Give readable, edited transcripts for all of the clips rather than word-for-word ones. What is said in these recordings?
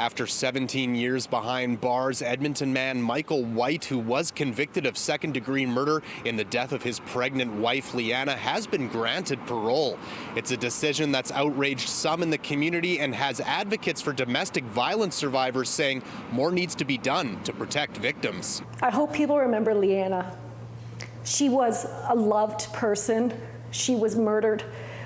After 17 years behind bars, Edmonton man Michael White, who was convicted of second-degree murder in the death of his pregnant wife, Leanna, has been granted parole. It's a decision that's outraged some in the community and has advocates for domestic violence survivors saying more needs to be done to protect victims. I hope people remember Leanna. She was a loved person. She was murdered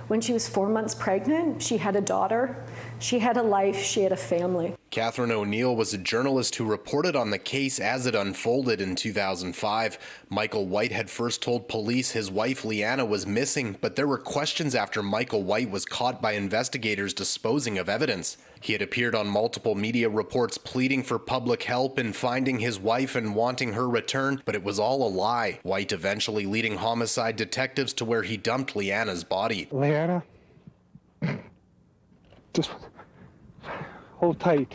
when she was 4 months pregnant. She had a daughter. She had a life. She had a family. Catherine O'Neill was a journalist who reported on the case as it unfolded in 2005. Michael White had first told police his wife Leanna was missing, but there were questions after Michael White was caught by investigators disposing of evidence. He had appeared on multiple media reports pleading for public help in finding his wife and wanting her return, but it was all a lie. White eventually leading homicide detectives to where he dumped Leanna's body. Leanna, just hold tight.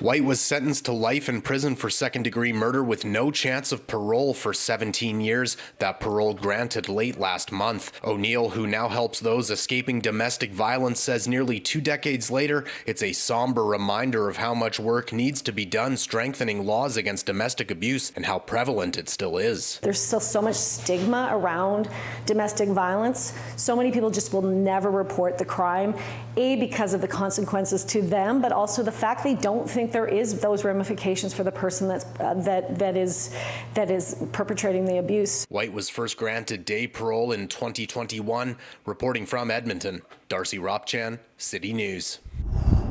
White was sentenced to life in prison for second-degree murder with no chance of parole for 17 years. That parole granted late last month. O'Neill, who now helps those escaping domestic violence, says nearly 2 decades later, it's a somber reminder of how much work needs to be done strengthening laws against domestic abuse and how prevalent it still is. There's still so much stigma around domestic violence. So many people just will never report the crime, because of the consequences to them, but also the fact they don't think there is those ramifications for the person that is perpetrating the abuse. White was first granted day parole in 2021. Reporting from Edmonton, Darcy Ropchan, City News.